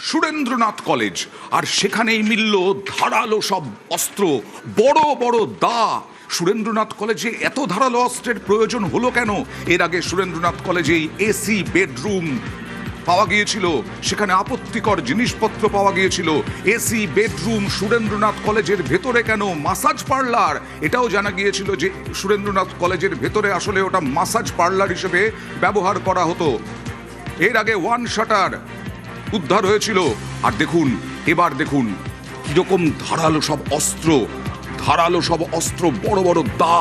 Surendranath college, আর সেখানেই মিলল ধারালো সব অস্ত্র, বড় বড় দা। সুরেন্দ্রনাথ কলেজে এত ধারালো অস্ত্রের প্রয়োজন হলো কেন? এর আগে সুরেন্দ্রনাথ কলেজেই এসি বেডরুম পাওয়া গিয়েছিল, সেখানে আপত্তিকর জিনিসপত্র পাওয়া গিয়েছিল। এসি বেডরুম সুরেন্দ্রনাথ কলেজের ভেতরে কেন? মাসাজ পার্লার, এটাও জানা গিয়েছিল যে সুরেন্দ্রনাথ কলেজের ভেতরে আসলে ওটা মাসাজ পার্লার হিসেবে ব্যবহার করা হতো। এর আগে ওয়ান শাটার উদ্ধার হয়েছিল। আর দেখুন, এবার দেখুন কিরকম ধারালো সব অস্ত্র, বড় বড় দা।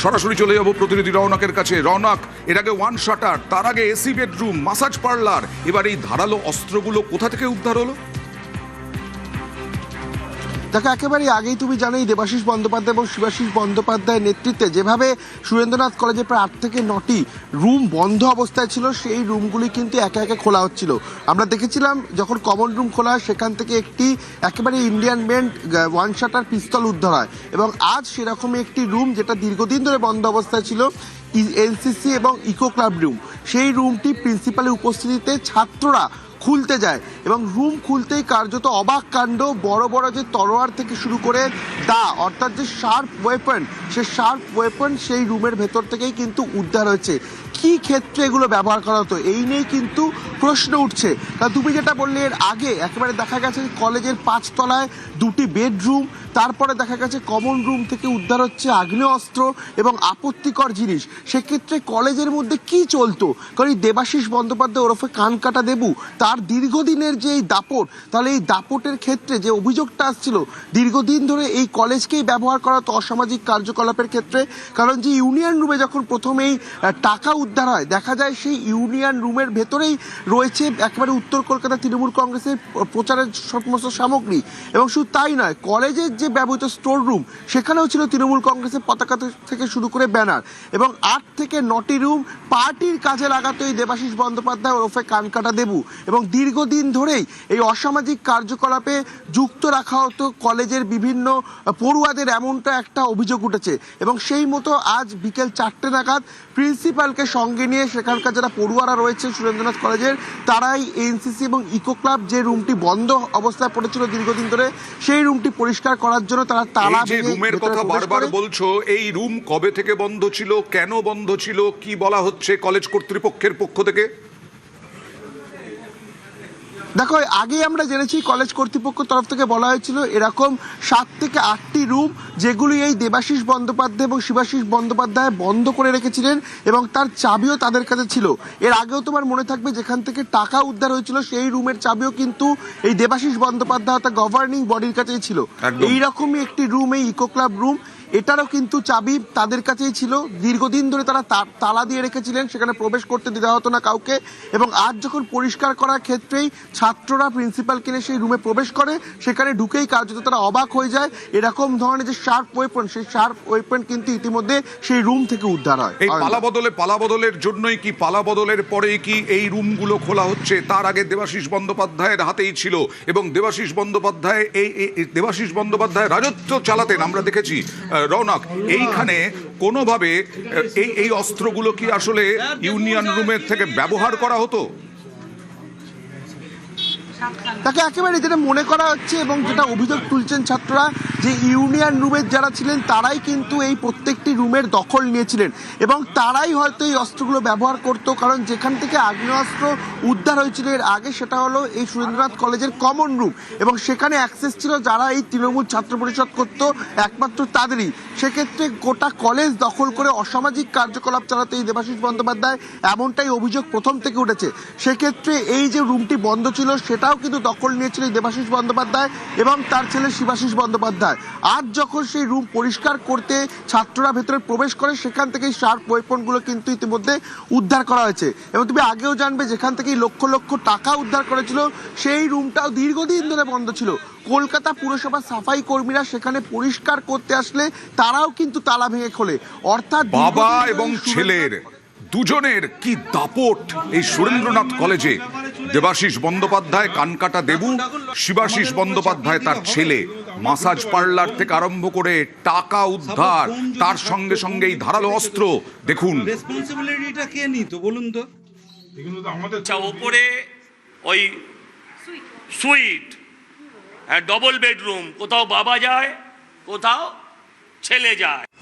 সরাসরি চলে যাবো প্রতিনিধি রওনাকের কাছে। রওনাক, এর আগে ওয়ান শাটার, তার আগে এসি বেডরুম, মাসাজ পার্লার, এবার এই ধারালো অস্ত্রগুলো কোথা থেকে উদ্ধার হলো? দেখো, একেবারেই আগেই তুমি জানো দেবাশিস বন্দ্যোপাধ্যায় এবং শিবাশিস বন্দ্যোপাধ্যায়ের নেতৃত্বে যেভাবে সুরেন্দ্রনাথ কলেজে প্রায় 8 থেকে 9টি রুম বন্ধ অবস্থায় ছিল, সেই রুমগুলি কিন্তু একে একে খোলা হচ্ছিল। আমরা দেখেছিলাম যখন কমন রুম খোলা হয় সেখান থেকে একটি একেবারে ইন্ডিয়ান মেড ওয়ান শাটার পিস্তল উদ্ধার হয়, এবং আজ সেরকমই একটি রুম যেটা দীর্ঘদিন ধরে বন্ধ অবস্থায় ছিল, এনসিসি এবং ইকো ক্লাব রুম, সেই রুমটি প্রিন্সিপালের উপস্থিতিতে ছাত্ররা খুলতে যায় এবং রুম খুলতেই কার্যত অবাক কাণ্ড। বড় বড় যে তলোয়ার থেকে শুরু করে দা, অর্থাৎ যে শার্প ওয়েপন, সে শার্প ওয়েপন সেই রুমের ভেতর থেকেই কিন্তু উদ্ধার হয়েছে। কি ক্ষেত্রে এগুলো ব্যবহার করা হতো এই নিয়েই কিন্তু প্রশ্ন উঠছে। কারণ তুমি যেটা বললে, এর আগে একেবারে দেখা গেছে কলেজের 5 তলায় 2টি বেডরুম, তারপরে দেখা গেছে কমন রুম থেকে উদ্ধার হচ্ছে আগ্নেয়াস্ত্র এবং আপত্তিকর জিনিস। সেক্ষেত্রে কলেজের মধ্যে কি চলতো? কারণ এই দেবাশিস বন্দ্যোপাধ্যায় ওরফে কানকাটা দেবু, তার দীর্ঘদিনের যে এই দাপট, তাহলে এই দাপটের ক্ষেত্রে যে অভিযোগটা আসছিল দীর্ঘদিন ধরে এই কলেজকেই ব্যবহার করা হতো অসামাজিক কার্যকলাপের ক্ষেত্রে। কারণ যে ইউনিয়ন রুমে যখন প্রথমেই টাকা উদ্ধার হয়, দেখা যায় সেই ইউনিয়ন রুমের ভেতরেই রয়েছে একেবারে উত্তর কলকাতা তৃণমূল কংগ্রেসের প্রচারের সমস্ত সামগ্রী। এবং শুধু তাই নয়, কলেজের যে ব্যবহৃত স্টোর রুম, সেখানেও ছিল তৃণমূল কংগ্রেসের পতাকা থেকে শুরু করে ব্যানার। এবং 8 থেকে 9টি রুম পার্টির কাজে লাগাতো এই দেবাশিস বন্দ্যোপাধ্যায় ওরফে কানকাটা দেবু, এবং দীর্ঘদিন ধরেই এই অসামাজিক কার্যকলাপে যুক্ত রাখা হতো কলেজের বিভিন্ন পড়ুয়াদের, এমনটা একটা অভিযোগ উঠেছে। এবং সেই মতো আজ বিকেল 4টে নাগাদ প্রিন্সিপালকে সঙ্গে নিয়ে সেখানকার যারা পড়ুয়ারা রয়েছে সুরেন্দ্রনাথ কলেজের, তারাই এনসিসি এবং ইকো ক্লাব যে রুমটি বন্ধ অবস্থায় পড়েছিল দীর্ঘদিন ধরে, সেই রুমটি পরিষ্কার করার জন্য তারা তালা ভেঙে রুমের কথা বারবার বলছো, এই রুম কবে থেকে বন্ধ ছিল, কেন বন্ধ ছিল, কি বলা হচ্ছে কলেজ কর্তৃপক্ষের পক্ষ থেকে? দেখো, আগেই আমরা জেনেছি কলেজ কর্তৃপক্ষ তরফ থেকে বলা হয়েছিল এরকম 7 থেকে 8টি রুম যেগুলি এই দেবাশিস বন্দ্যোপাধ্যায় এবং শিবাশিস বন্দ্যোপাধ্যায় বন্ধ করে রেখেছিলেন, এবং তার চাবিও তাদের কাছে ছিল। এর আগেও তোমার মনে থাকবে যেখান থেকে টাকা উদ্ধার হয়েছিল সেই রুমের চাবিও কিন্তু এই দেবাশিস বন্দ্যোপাধ্যায় অর্থাৎ গভর্নিং বডির কাছেই ছিল। এইরকমই একটি রুম এই ইকো ক্লাব রুম, এটারও কিন্তু চাবি তাদের কাছেই ছিল। দীর্ঘদিন ধরে তারা তালা দিয়ে রেখেছিলেন, সেখানে প্রবেশ করতে দেওয়া হতো না কাউকে। এবং আজ যখন পরিষ্কার করার ক্ষেত্রেই ছাত্ররা প্রিন্সিপাল কিনে সেই রুমে প্রবেশ করে, সেখানে ঢুকেই কার্যত তারা অবাক হয়ে যায়। এরকম ধরনের যে শার্প ওয়েপন, সেই শার্প ওয়েপন কিন্তু ইতিমধ্যে সেই রুম থেকে উদ্ধার হয়। এই পালাবদলের জন্যই কি, পালাবদলের পরেই কি এই রুমগুলো খোলা হচ্ছে? তার আগে দেবাশিস বন্দ্যোপাধ্যায়ের হাতেই ছিল, এবং দেবাশিস বন্দ্যোপাধ্যায় রাজত্ব চালাতেন, আমরা দেখেছি। রৌনক, এইখানে কোনোভাবে এই অস্ত্রগুলো কি আসলে ইউনিয়ন রুমের থেকে ব্যবহার করা হতো? তাকে একেবারে যেটা মনে করা হচ্ছে এবং যেটা অভিযোগ তুলছেন ছাত্ররা, যে ইউনিয়ন রুমের যারা ছিলেন তারাই কিন্তু এই প্রত্যেকটি রুমের দখল নিয়েছিলেন, এবং তারাই হয়তো এই অস্ত্রগুলো ব্যবহার করতো। কারণ যেখান থেকে আগ্নেয়াস্ত্র উদ্ধার হয়েছিল এর আগে, সেটা হলো এই সুরেন্দ্রনাথ কলেজের কমন রুম, এবং সেখানে অ্যাক্সেস ছিল যারা এই তৃণমূল ছাত্র পরিষদ করতো একমাত্র তাদেরই। সেক্ষেত্রে গোটা কলেজ দখল করে অসামাজিক কার্যকলাপ চালাতে এই দেবাশিস বন্দ্যোপাধ্যায়, এমনটাই অভিযোগ প্রথম থেকে উঠেছে। সেক্ষেত্রে এই যে রুমটি বন্ধ ছিল সেটাও কিন্তু দখল নিয়েছিল দেবাশিস বন্দ্যোপাধ্যায় এবং তার ছেলে শিবাশিস বন্দ্যোপাধ্যায়। আজ যখন সেই রুম পরিষ্কার করতে ছাত্ররা ভেতরে প্রবেশ করে, সেখান থেকে শার্প ওয়েপনগুলো কিন্তু ইতিমধ্যে উদ্ধার করা হয়েছে। এবং তুমি আগেও জানবে, যেখান থেকে লক্ষ লক্ষ টাকা উদ্ধার করেছিল সেই রুমটাও দীর্ঘদিন ধরে বন্ধ ছিল। কলকাতা পুরসভা সাফাই কর্মীরা সেখানে পরিষ্কার করতে আসলে তারাও কিন্তু তালা ভেঙে খোলে। অর্থাৎ বাবা এবং ছেলের দুজনের কি দাপট এই সুরেন্দ্রনাথ কলেজে। দেবাশিস বন্দ্যোপাধ্যায় কানকাটা দেবু, শিবাশিস বন্দ্যোপাধ্যায় তার ছেলে। মাসাজ পার্লার থেকে আরম্ভ করে টাকা উদ্ধার, তার সঙ্গে সঙ্গে এই ধারালো অস্ত্র। দেখুন, রেসপন্সিবিলিটিটা কে নিত বলুন তো? আচ্ছা, ওপরে ওই সুইট, ডবল বেডরুম, কোথাও বাবা যায়, কোথাও ছেলে যায়।